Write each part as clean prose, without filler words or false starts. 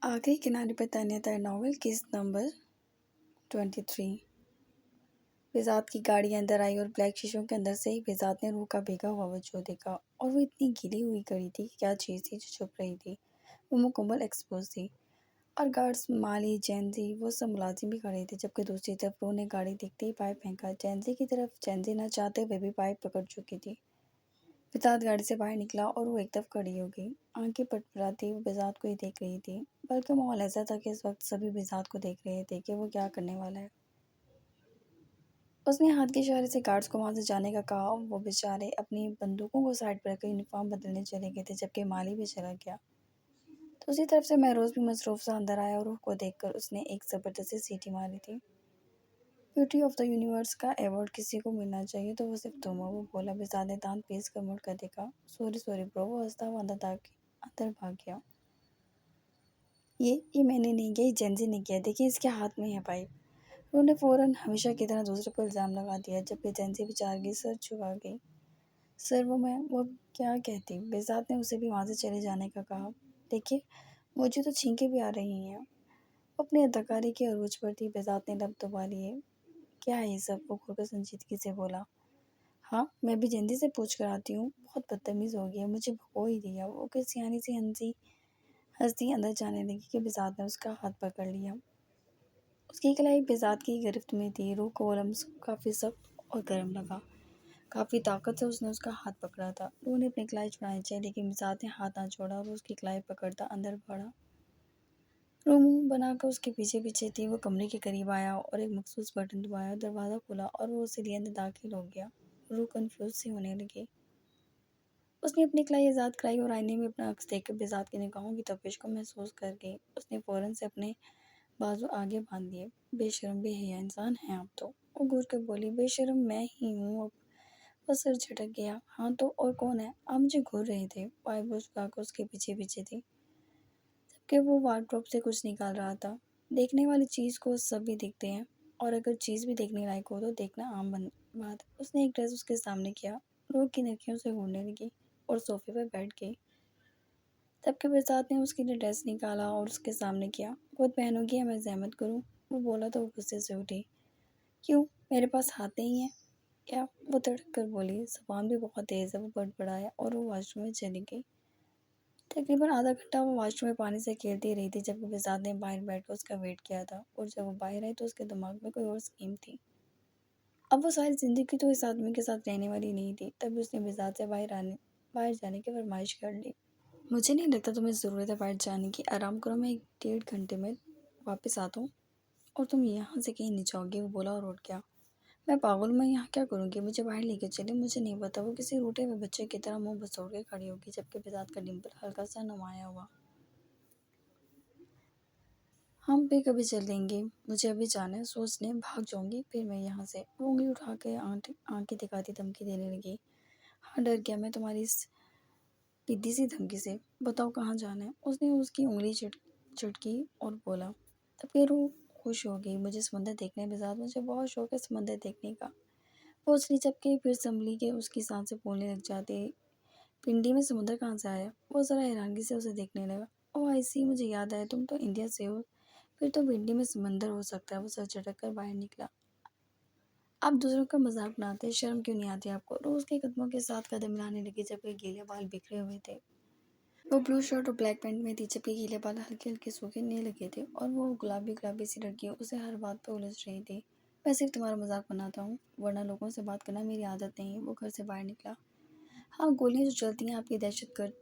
آخری کنارے پر تانیہ تر ناول قسط نمبر 23۔ بذات کی گاڑی اندر آئی اور بلیک شیشوں کے اندر سے ہی بذات نے روح کا بھیگا ہوا وجود دیکھا، اور وہ اتنی گلی ہوئی کڑی تھی کہ کیا چیز تھی جو چھپ رہی تھی، وہ مکمل ایکسپوز تھی۔ اور گارڈز، مالی، جینزی، وہ سب ملازم بھی کھڑے تھے، جبکہ دوسری طرف روح نے گاڑی دیکھتے ہی پائپ پھینکا جینزی کی طرف۔ جینزی نہ چاہتے ہوئے بھی پائپ پکڑ چکی تھی۔ بذات گاڑی سے باہر نکلا اور وہ ایک دم کھڑی ہو گئی، آنکھیں پٹپڑاتی وہ بذات کو ہی دیکھ رہی تھی، بلکہ ماحول ایسا تھا کہ اس وقت سبھی بذات کو دیکھ رہے تھے کہ وہ کیا کرنے والا ہے۔ اس نے ہاتھ کے اشارے سے گارڈز کو وہاں سے جانے کا کہا، وہ بیچارے اپنی بندوقوں کو سائیڈ پر رکھ کر یونیفارم بدلنے چلے گئے تھے، جبکہ مالی بھی چلا گیا۔ دوسری طرف سے مہروز بھی مصروف سا اندر آیا اور روح کو دیکھ کر اس نے ایک زبردست سیٹی ماری تھی۔ بیوٹی آف دا یونیورس کا ایوارڈ کسی کو ملنا چاہیے تو وہ صرف تم ہو، وہ بولا۔ بذات نے دانت پیس کر مڑ کر دیکھا۔ سوری برو، وہ ہنستا ہوا اندر بھاگ گیا۔ یہ میں نے نہیں کیا، یہ جینزی نے کیا، دیکھیں اس کے ہاتھ میں ہے پائپ۔ انہوں نے فوراً ہمیشہ کی طرح دوسرے پر الزام لگا دیا، جبکہ جینزی بیچارگی سر جھکا گئی۔ سر، وہ اب کیا کہتی؟ بذات نے اسے بھی وہاں سے چلے جانے کا کہا۔ دیکھیے، مجھے تو چھینکیں بھی آ رہی ہیں۔ وہ اپنی اداکاری کے عروج پر تھی۔ بذات نے لب دبا لیے۔ کیا ہے یہ سب؟ وہ گھر کر سنجیدگی سے بولا۔ ہاں، میں بھی جینزی سے پوچھ کر آتی ہوں، بہت بدتمیز ہو گیا، مجھے بھگو ہی دیا۔ وہ کسیانی سی ہنستی اندر جانے لگی کہ بذات نے اس کا ہاتھ پکڑ لیا۔ اس کی کلائی بذات کی گرفت میں تھی۔ روح کو وہ لمس کافی سخت اور گرم لگا۔ کافی طاقت سے اس نے اس کا ہاتھ پکڑا تھا۔ روح نے اپنی کلائی چھڑانی چاہی، لیکن بذات نے ہاتھ نہ چھوڑا اور وہ اس کی کلائی پکڑتا اندر بڑھا۔ روح منہ بنا کر اس کے پیچھے پیچھے تھی۔ وہ کمرے کے قریب آیا اور ایک مخصوص بٹن دبایا، دروازہ کھلا اور وہ اسے لیے اندر داخل ہو گیا۔ روح کنفیوز سی ہونے لگی۔ اس نے اپنی کلائی آزاد کرائی اور آئینے میں اپنا عکس دیکھ کر بذات کی نگاہوں کی تپش کو محسوس کر گئی۔ اس نے فوراً سے اپنے بازو آگے باندھ لیے۔ بے شرم بے حیا انسان ہیں آپ تو، وہ گھور کر بولی۔ بے شرم میں ہی ہوں اب۔ وہ سر جھٹک گیا۔ ہاں تو اور کون ہے؟ آپ مجھے گھور رہے تھے۔ وہ آئی بروز اٹھا کر اس کے پیچھے پیچھے تھی، جبکہ وہ وارڈروب سے کچھ نکال رہا تھا۔ دیکھنے والی چیز کو سب بھی دیکھتے ہیں، اور اگر چیز بھی دیکھنے لائق ہو تو دیکھنا عام بات ہے۔ اس نے ایک ڈریس اس کے سامنے کیا، روح کی نرخیوں سے گھورنے لگی اور صوفے پر بیٹھ گئی، جبکہ بذات نے اس کے لیے ڈریس نکالا اور اس کے سامنے کیا۔ خود پہنو گی یا میں زحمت کروں؟ وہ بولا تو وہ غصے سے اٹھی۔ کیوں، میرے پاس ہاتھ نہیں ہے کیا؟ وہ تڑک کر بولی۔ زبان بھی بہت تیز ہے، وہ بڑبڑایا اور وہ واش روم میں چلی گئی۔ تقریباً آدھا گھنٹہ وہ واش روم میں پانی سے کھیلتی رہی تھی، جبکہ بذات نے باہر بیٹھ کر اس کا ویٹ کیا تھا، اور جب وہ باہر آئی تو اس کے دماغ میں کوئی اور اسکیم تھی۔ اب وہ ساری زندگی تو اس آدمی کے ساتھ رہنے والی نہیں تھی، تبھی اس نے بذات سے باہر جانے کی فرمائش کر لی۔ مجھے نہیں لگتا تمہیں ضرورت ہے باہر جانے کی، آرام کرو، میں 1.5 گھنٹے میں واپس آتا ہوں اور تم یہاں سے کہیں نہیں جاؤ گی، وہ بولا اور اٹھ گیا۔ میں پاگل ہوں، میں یہاں کیا کروں گی؟ مجھے باہر لے کے چلے۔ مجھے نہیں پتا، وہ کسی روٹے ہوئے بچے کی طرح منہ بسوڑ کے کھڑی ہوگی، جبکہ بذات کا ڈمپل ہلکا سا نمایاں ہوا۔ ہم بھی کبھی چل دیں گے، مجھے ابھی جانا ہے، سوچ لیں بھاگ جاؤں گی پھر میں یہاں سے۔ وہ انگلی اٹھا کے آنکھیں دکھاتی دھمکی دینے لگی۔ ہاں، ڈر گیا میں تمہاری اس پدی سی دھمکی سے، بتاؤ کہاں جانا ہے؟ اس نے اس کی انگلی چٹکی اور بولا۔ تب کہ روح خوش ہو گئی۔ مجھے سمندر دیکھنا ہے بذات، مجھے بہت شوق ہے سمندر دیکھنے کا۔ وہ اچھلی جبکہ پھر سنبھلی کہ اس کی سانسیں پھولنے لگ جاتی۔ پنڈی میں سمندر کہاں سے آیا؟ وہ ذرا حیرانگی سے اسے دیکھنے لگا۔ اوہ آئی سی، مجھے یاد آیا، تم تو انڈیا سے ہو، پھر تو پنڈی میں سمندر ہو سکتا ہے۔ وہ سر جھٹک کر باہر نکلا۔ آپ دوسروں کا مذاق بناتے ہیں، شرم کیوں نہیں آتی آپ کو؟ روز کے قدموں کے ساتھ قدم ملانے لگی، جبکہ گیلے بال بکھرے ہوئے تھے۔ وہ بلو شرٹ اور بلیک پینٹ میں تھی، جبکہ گیلے بال ہلکے ہلکے سوکھنے لگے تھے، اور وہ گلابی سی لڑکی اسے ہر بات پہ الجھ رہی تھی۔ میں صرف تمہارا مذاق بناتا ہوں، ورنہ لوگوں سے بات کرنا میری عادت نہیں ہے۔ وہ گھر سے باہر نکلا۔ ہاں، گولیاں جو چلتی ہیں آپ کی دہشت گرد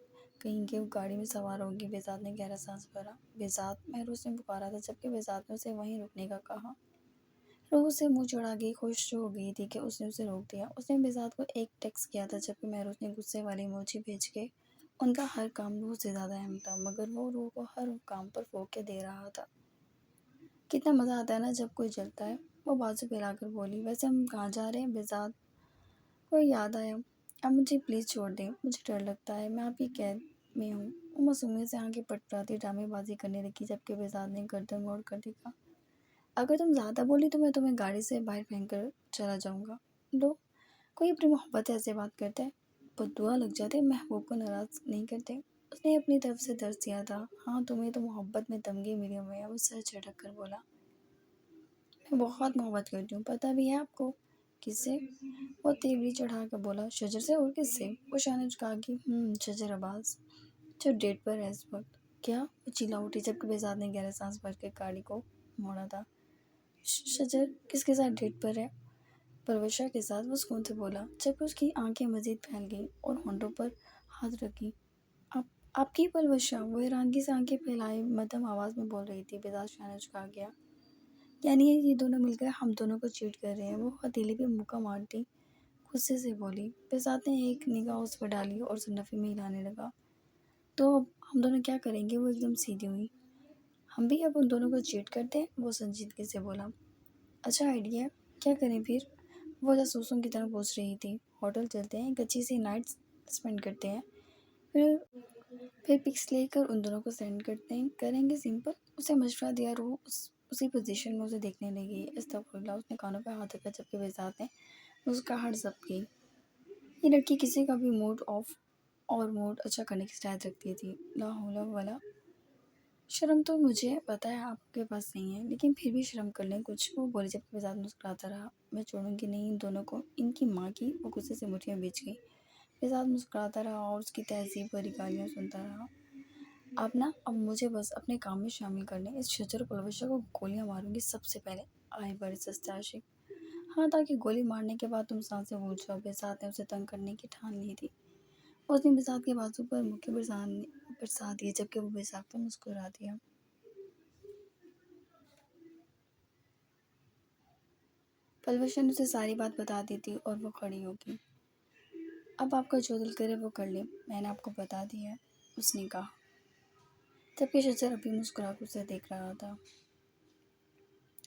کہیں کہ وہ گاڑی میں سوار ہوگی۔ بذات نے گہرا سانس بھرا۔ بذات، مہروز نے پکارا تھا، جبکہ بذات نے اسے وہیں رکنے کا کہا۔ روح سے منہ چڑھا گئی، خوش ہو گئی تھی کہ اس نے اسے روک دیا۔ اس نے بذات کو ایک ٹیکسٹ کیا تھا، جبکہ مہروز نے غصے والی ایموجی بھیج کے ان کا ہر کام روح سے زیادہ اہم تھا، مگر وہ روح کو ہر کام پر فوقیہ دے رہا تھا۔ کتنا مزہ آتا ہے نا جب کوئی جلتا ہے، وہ بازو پھیلا کر بولی۔ ویسے ہم کہاں جا رہے ہیں بذات کو یاد آیا؟ اب مجھے پلیز چھوڑ دیں، مجھے ڈر لگتا ہے، میں آپ کی قید میں ہوں۔ وہ معصومیت سے آنکھیں پٹپڑاتی ڈرامے بازی کرنے لگی، جبکہ بذات نے گردن موڑ کر دیکھا۔ اگر تم زیادہ بولی تو میں تمہیں گاڑی سے باہر پھینک کر چلا جاؤں گا۔ لو، کوئی اپنی محبت ایسے بات کرتا ہے؟ بددعا لگ جاتے، محبوب کو ناراض نہیں کرتے۔ اس نے اپنی طرف سے درس دیا تھا۔ ہاں تمہیں تو محبت میں تمغے ملی ہوئے ہیں، وہ سر جھٹک کر بولا۔ میں بہت محبت کرتی ہوں، پتہ بھی ہے آپ کو کس سے؟ وہ تیوری چڑھا کر بولا، شجر سے اور کس سے؟ وہ شانے جھکا کی شجر عباس جو ڈیٹ پر ہے اس وقت۔ کیا؟ وہ چیلا اٹھی جبکہ بہزاد نے گہرا سانس بھر کے گاڑی کو موڑا تھا۔ شجر کس کے ساتھ ڈیٹ پر ہے؟ پروشا کے ساتھ، وہ سکون سے بولا جبکہ اس کی آنکھیں مزید پھیل گئیں اور ہونٹوں پر ہاتھ رکھی۔ آپ آپ کی پروشا؟ وہ حیرانگی سے آنکھیں پھیلائے مدھم آواز میں بول رہی تھی۔ بہزاد شانے جھکا گیا۔ یعنی یہ دونوں مل کر ہم دونوں کو چیٹ کر رہے ہیں؟ وہ ہتھیلی پہ مکہ مارتی غصے سے بولی۔ بہزاد نے ایک نگاہ اس پر ڈالی اور سر نفی میں ہلانے لگا۔ تو اب ہم دونوں کیا کریں گے؟ وہ ایک دم سیدھی ہوئی۔ ہم بھی اب ان دونوں کو چیٹ کرتے ہیں؟ وہ سنجیدگی سے بولا۔ اچھا آئیڈیا ہے، کیا کریں پھر؟ وہ جاسوسوں کی طرح پوچھ رہی تھی۔ ہوٹل چلتے ہیں، ایک اچھی سی نائٹ اسپینڈ کرتے ہیں، پھر پکس لے کر ان دونوں کو سینڈ کریں گے سمپل۔ اسے مشورہ دیا۔ روح اسی پوزیشن میں اسے دیکھنے لگی۔ استغفر اللہ، اس نے کانوں پہ ہاتھ رکھا جبکہ بہزاد نے مسکراہٹ ضبط کی۔ یہ لڑکی کسی کا بھی موڈ آف اور موڈ اچھا کرنے کی صلاحیت رکھتی تھی۔ لا حول ولا۔ شرم تو مجھے پتہ ہے آپ کے پاس نہیں ہے، لیکن پھر بھی شرم کر لیں کچھ، وہ بولی جبکہ بہزاد مسکراتا رہا۔ میں چھوڑوں گی نہیں ان دونوں کو، ان کی ماں کی۔ وہ غصے سے مٹھیاں بھیج گئی۔ بہزاد مسکراتا رہا اور اس کی تہذیب بھری گالیاں سنتا رہا۔ آپ نا اب مجھے بس اپنے کام میں شامل کر لیں، اس شجر و پلوشہ کو گولیاں ماروں گی سب سے پہلے۔ آئے بڑے سستے عاشق۔ ہاں تاکہ گولی مارنے کے بعد تم سانسیں بھول جاؤ۔ بہزاد نے اسے تنگ کرنے کی ٹھان لی تھی۔ اس نے بہزاد کے بازو پر مکے برسا دیے جبکہ وہ بہزاد پر مسکرا دیا۔ پلوشہ نے اسے ساری بات بتا دی تھی اور وہ کھڑی ہو گئی۔ اب آپ کا جو دل کرے وہ کر لیں، میں نے آپ کو بتا دیا ہے، اس نے کہا جبکہ شجر ابھی مسکرا کر اسے دیکھ رہا تھا۔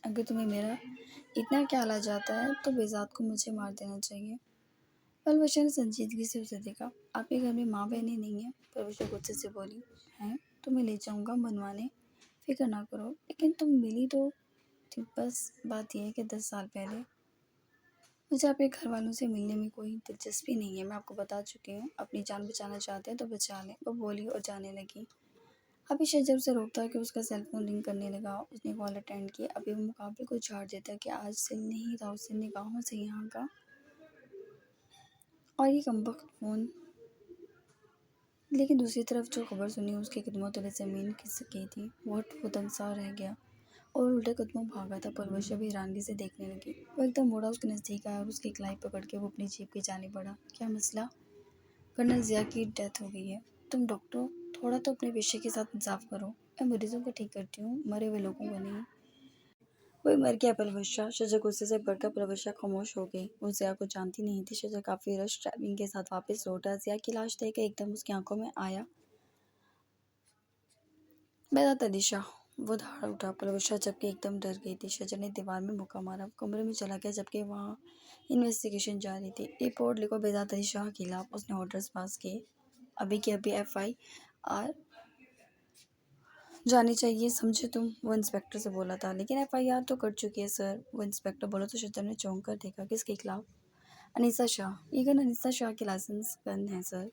اگر تمہیں میرا اتنا خیال آ جاتا ہے تو بہزاد کو مجھے مار دینا چاہیے۔ پلوشہ نے سنجیدگی سے اسے دیکھا۔ آپ کے گھر میں ماں بہنیں نہیں ہیں؟ پلوشہ غصے سے بولی۔ ہیں، تمہیں لے جاؤں گا منوانے، فکر نہ کرو۔ لیکن تم ملی تو تھی، بس بات یہ ہے کہ 10 سال پہلے۔ مجھے آپ کے گھر والوں سے ملنے میں کوئی دلچسپی نہیں ہے، میں آپ کو بتا چکی ہوں۔ اپنی جان بچانا چاہتے ہیں تو بچا لیں، وہ بولی اور جانے لگی۔ ابھی شجر اسے روکتا کہ اس کا سیل فون رنگ کرنے لگا۔ اس نے کال اٹینڈ کی۔ ابھی وہ مقابل کو جھاڑ دیتا کہ آج سل نہیں تھا اسے نگاہوں سے یہاں کا، اور یہ کمبخت فون۔ لیکن دوسری طرف جو خبر سنی اس کے قدموں تلے زمین کھسک گئی تھی۔ وہ دنگ سا رہ گیا اور الٹے قدموں بھاگا تھا۔ پلوشہ بھی حیرانگی سے دیکھنے لگی۔ وہ ایک دم مڑا، اس کے نزدیک آیا اور اس کی کلائی پکڑ کے وہ اپنی جیپ کی جانب بڑھا۔ کیا مسئلہ؟ کرنل ضیاء کی ڈیتھ ہو گئی ہے۔ تم ڈاکٹر ہو، تھوڑا تو اپنے پیشے کے ساتھ انصاف کرو۔ میں مریضوں کو ٹھیک کرتی ہوں، مرے ہوئے لوگوں کو نہیں۔ کوئی مر گیا پلوشہ؟ شجر غصے سے بڑھ کر پلوشہ خاموش ہو گئی۔ وہ ضیاء کو جانتی نہیں تھی۔ شجر کافی رش ڈرائیونگ کے ساتھ واپس لوٹا۔ ضیاء کی لاش دیکھ کر ایک دم اس کی آنکھوں میں آیا بہزاد علی شاہ۔ وہ دھاڑ اٹھا۔ پلوشہ جبکہ ایک دم ڈر گئی تھی۔ شجر نے دیوار میں مکہ مارا۔ وہ کمرے میں چلا گیا جبکہ وہاں انویسٹیگیشن جاری تھی۔ رپورٹ لکھو بہزاد علی شاہ کے خلاف۔ اس نے آرڈرز پاس کیے۔ ابھی کے ابھی ایف آئی آر جانی چاہیے، سمجھے تم؟ وہ انسپکٹر سے بولا تھا۔ لیکن ایف آئی آر تو کٹ چکی ہے سر، وہ انسپکٹر بولا تو شجر نے چونک کر دیکھا۔ کس کے خلاف؟ انیسہ شاہ۔ یہ گن انیسہ شاہ کی لائسنس گن ہے سر،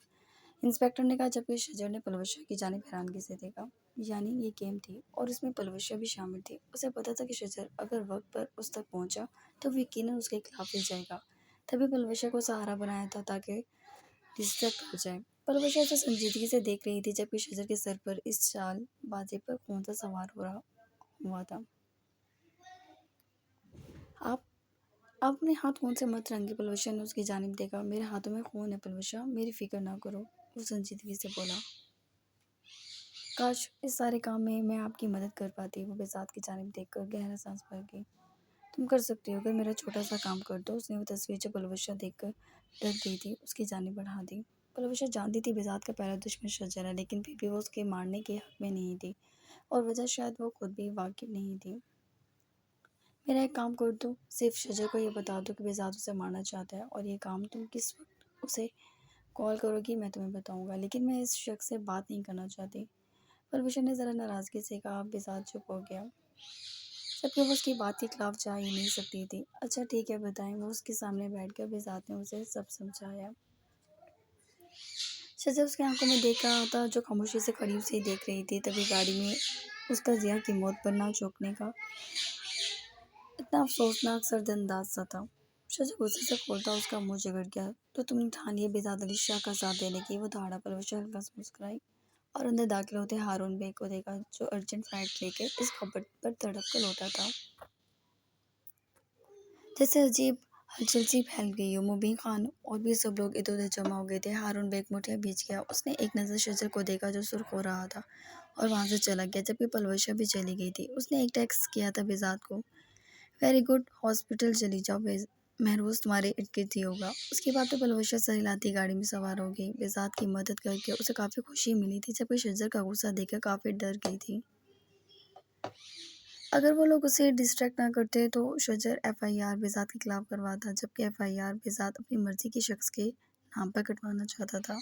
انسپکٹر نے کہا جبکہ شجر نے پلوشہ کی جانب حیرانگی سے دیکھا۔ یعنی یہ گیم تھی اور اس میں پلوشہ بھی شامل تھی۔ اسے پتہ تھا کہ شجر اگر وقت پر اس تک پہنچا تو وہ یقیناً اس کے خلاف ہی جائے گا، تبھی پلوشہ کو سہارا بنایا تھا تاکہ ڈسٹریکٹ ہو جائے۔ پلوشہ اسے سنجیدگی سے دیکھ رہی تھی جبکہ شجر کے سر پر اس چال بازی پر خون سا سوار ہوا تھا۔ آپ اپنے ہاتھ خون سے مت رنگیں، پلوشہ نے اس کی جانب دیکھا۔ میرے ہاتھوں میں خون ہے پلوشہ، میری فکر نہ کرو، وہ سنجیدگی سے بولا۔ کاش اس سارے کام میں آپ کی مدد کر پاتی۔ وہ بہزاد کی جانب دیکھ کر گہرا سانس بھر گئی۔ تم کر سکتی ہو، اگر میرا چھوٹا سا کام کر دو۔ اس نے وہ تصویر جو پلوشہ دیکھ کر ڈر گئی تھی اس کی جانب بڑھا دی۔ پلوشہ جانتی تھی بہزاد کا پہلا دشمن شجر ہے، لیکن پھر بھی وہ اس کے مارنے کے حق میں نہیں تھی، اور وجہ شاید وہ خود بھی واقف نہیں تھی۔ میرا ایک کام کر دو، صرف شجر کو یہ بتا دو کہ بہزاد اسے مارنا چاہتا ہے، اور یہ کام تم کس وقت اسے کال کرو گی میں تمہیں بتاؤں گا، لیکن میں اس شخص سے بات نہیں کرنا چاہتی۔ پلوشہ نے ذرا ناراضگی سے کہا۔ بہزاد چپ ہو گیا جبکہ وہ اس کی بات کے خلاف جا ہی نہیں سکتی تھی۔ اچھا ٹھیک ہے بتائیں۔ وہ اس کے سامنے بیٹھ گیا۔ بہزاد نے اسے سب سمجھایا۔ شجر اس کی آنکھوں میں دیکھ رہا تھا، جو خاموشی سے قریب سے ہی دیکھ رہی تھی۔ تبھی گاڑی میں اس کا ضیا کی موت پر نہ چوکنے کا اتنا افسوسناک سرد انداز سا تھا۔ شجر غصے سے کھولتا اس کا منہ جگڑ گیا۔ تو تم نے ٹھان لیا بہزاد علی شاہ کا ساتھ دینے کی؟ وہ دھاڑا پلوشہ ہلکا سے مسکرائی اور اندر داخل ہوتے ہارون بیگ کو دیکھا، جو ارجنٹ فلائٹ لے کے اس خبر پر تڑپ کر لوٹا تھا۔ جیسے عجیب ہلچل سی پھیل گئی ہو۔ مبین خان اور بھی سب لوگ ادھر ادھر جمع ہو گئے تھے۔ ہارون بیگ مٹھیاں بھیج گیا۔ اس نے ایک نظر شجر کو دیکھا جو سرخ ہو رہا تھا اور وہاں سے چلا گیا، جبکہ پلوشہ بھی چلی گئی تھی۔ اس نے ایک ٹیکسٹ کیا تھا بہزاد کو، ویری گڈ، ہاسپٹل چلی جاؤ، محروس تمہارے ارد گرد ہی ہوگا۔ اس کی بات پہ پلوشہ سر ہلاتی گاڑی میں سوار ہو گئی۔ بہزاد کی مدد کر کے اسے کافی خوشی ملی تھی، جبکہ شجر کا غصہ دیکھ کر کافی ڈر گئی تھی۔ اگر وہ لوگ اسے ڈسٹریکٹ نہ کرتے تو شجر ایف آئی آر بہزاد کے خلاف کرواتا، جبکہ ایف آئی آر بہزاد اپنی مرضی کے شخص کے نام پر کٹوانا چاہتا تھا۔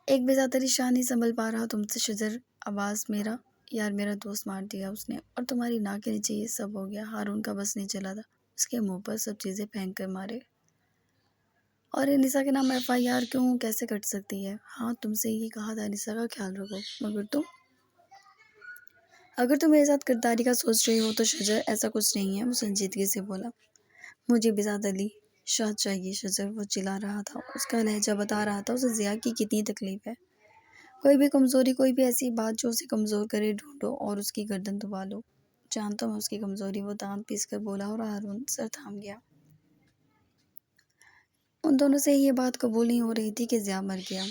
ایک بہزاد علی شاہ نہیں سنبھل پا رہا تم سے شجر، آواز میرا یار میرا دوست مار دیا اس نے، اور تمہاری ناک کے نیچے یہ سب ہو گیا۔ ہارون کا بس نہیں چلا تھا، اس کے منہ پر سب چیزیں پھینک کر مارے۔ اور انیسا کے نام ایف آئی آر کیوں کیسے کٹ سکتی ہے؟ ہاں تم سے یہ کہا تھا انیسا کا خیال رکھو، مگر اگر تم میرے ساتھ غداری کا سوچ رہی ہو تو شجر ایسا کچھ نہیں ہے، وہ سنجیدگی سے بولا۔ مجھے بہزاد علی شاہ چاہیے شجر، وہ چلا رہا تھا، اس کا لہجہ بتا رہا تھا اسے ضیا کی کتنی تکلیف ہے۔ کوئی بھی کمزوری، کوئی بھی ایسی بات جو اسے کمزور کرے ڈھونڈو اور اس کی گردن دبا لو۔ جانتا ہوں اس کی کمزوری، وہ دانت پیس کر بولا، اور ہارون سر تھام گیا۔ ان دونوں سے یہ بات قبول نہیں ہو رہی تھی کہ ضیا مر گیا۔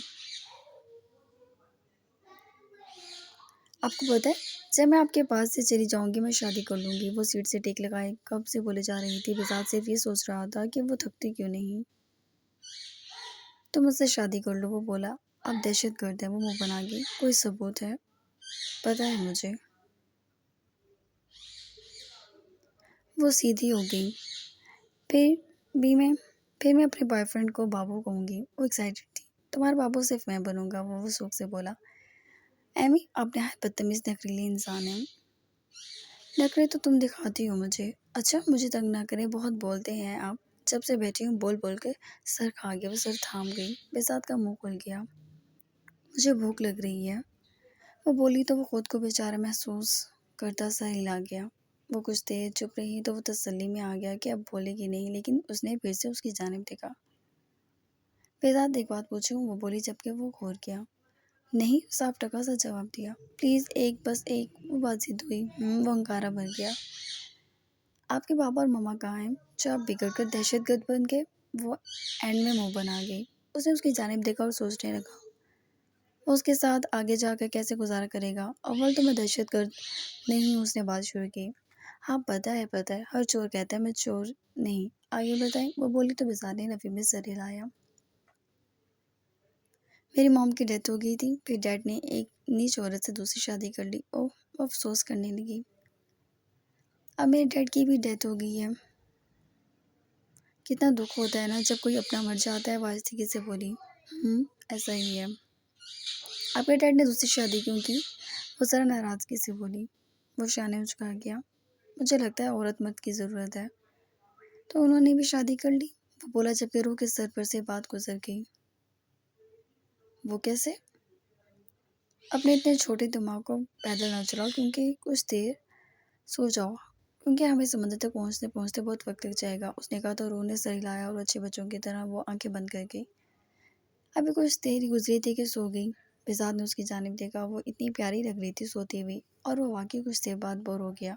آپ کو پتہ ہے جب میں آپ کے پاس سے چلی جاؤں گی میں شادی کر لوں گی، وہ سیٹ سے ٹیک لگائے کب سے بولے جا رہی تھی۔ بہزاد صرف یہ سوچ رہا تھا کہ وہ تھکتی کیوں نہیں۔ تم مجھ سے شادی کر لو، وہ بولا۔ اب دہشت گرد ہے، وہ منہ بنا گئی۔ کوئی ثبوت ہے؟ پتہ ہے مجھے۔ وہ سیدھی ہو گئی۔ پھر میں اپنے بوائے فرینڈ کو بابو کہوں گی۔ وہ ایکسائٹڈ تھی۔ تمہارا بابو صرف میں بنوں گا، وہ سوک سے بولا۔ ایمی آپ نہایت بدتمیز نخریلی انسان ہیں۔ نخرے تو تم دکھاتی ہو مجھے۔ اچھا مجھے تنگ نہ کریں، بہت بولتے ہیں آپ۔ جب سے بیٹھی ہوں بول بول کے سر کھا گیا۔ وہ سر تھام گئی۔ بہزاد کا منہ کھل گیا۔ مجھے بھوک لگ رہی ہے، وہ بولی تو وہ خود کو بیچارہ محسوس کرتا سر ہلا گیا۔ وہ کچھ دیر چپ رہی تو وہ تسلی میں آ گیا کہ اب بولے گی نہیں، لیکن اس نے پھر سے اس کی جانب دیکھا۔ بہزاد ایک بات پوچھوں، وہ بولی، جبکہ وہ گھور گیا۔ نہیں، صاف ٹکا سا جواب دیا۔ پلیز بس ایک، وہ بات ضد ہوئی۔ وہ ہنکارا بھر گیا۔ آپ کے بابا اور ماما کہاں ہیں جو آپ بگڑ کر دہشت گرد بن گئے؟ وہ اینڈ میں منہ بنا گئی۔ اس نے اس کی جانب دیکھا اور سوچنے لگا وہ اس کے ساتھ آگے جا کر کیسے گزارا کرے گا۔ اول تو میں دہشت گرد نہیں ہوں، اس نے بات شروع کی۔ ہاں پتہ ہے، ہر چور کہتا ہے میں چور نہیں، آگے بتائیں، وہ بولی تو بہزاد نے نفی میں سر ہلایا۔ میری موم کی ڈیتھ ہو گئی تھی، پھر ڈیڈ نے ایک نیچ عورت سے دوسری شادی کر لی۔ اوہ، وہ افسوس کرنے لگی۔ اب میرے ڈیڈ کی بھی ڈیتھ ہو گئی ہے۔ کتنا دکھ ہوتا ہے نا جب کوئی اپنا مر جاتا ہے، وہ آہستگی سے بولی۔ ایسا ہی ہے۔ آپ کے ڈیڈ نے دوسری شادی کیوں کی؟ وہ ذرا ناراضگی سے بولی۔ وہ شانے اچکا گیا۔ مجھے لگتا ہے عورت مرد کی ضرورت ہے، تو انہوں نے بھی شادی کر لی، وہ بولا، جبکہ روح کے سر پر سے بات گزر گئی۔ وہ کیسے؟ اپنے اتنے چھوٹے دماغ کو پیدل نہ چلاؤ، کچھ دیر سو جاؤ، کیونکہ ہمیں سمندر تک پہنچتے پہنچتے بہت وقت لگ جائے گا، اس نے کہا تو روح نے سر ہلایا اور اچھے بچوں کی طرح وہ آنکھیں بند کر گئی۔ ابھی کچھ دیر ہی گزری تھی کہ سو گئی۔ بہزاد نے اس کی جانب دیکھا، وہ اتنی پیاری لگ رہی تھی سوتی ہوئی، اور وہ واقعی کچھ دیر بعد بور ہو گیا،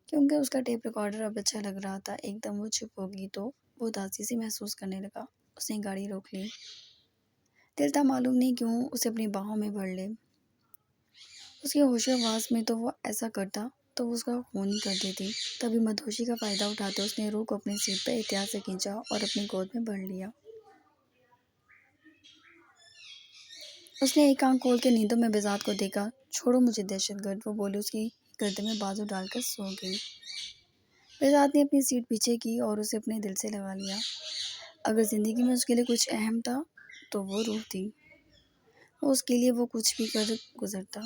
کیونکہ اس کا ٹیپ ریکارڈر اب اچھا لگ رہا تھا۔ ایک دم وہ چپ ہو گئی تو وہ اداسی سی محسوس کرنے لگا۔ اس نے گاڑی روک لی۔ دل تھا معلوم نہیں کیوں اسے اپنی باہوں میں بھر لے۔ اس کی ہوش و حواس میں تو وہ ایسا کرتا تو وہ اس کا خون ہی کر دیتی۔ تبھی مدہوشی کا فائدہ اٹھاتے اس نے روح کو اپنی سیٹ پر احتیاط سے کھینچا اور اپنی گود میں بھر لیا۔ اس نے ایک آنکھ کھول کے نیندوں میں بہزاد کو دیکھا۔ چھوڑو مجھے دہشت گرد، وہ بولی، اس کی گردن میں بازو ڈال کر سو گئی۔ بہزاد نے اپنی سیٹ پیچھے کی اور اسے اپنے دل سے لگا لیا۔ اگر زندگی میں اس کے لیے کچھ اہم تھا تو وہ روح تھی، اس کے لیے وہ کچھ بھی کر گزرتا۔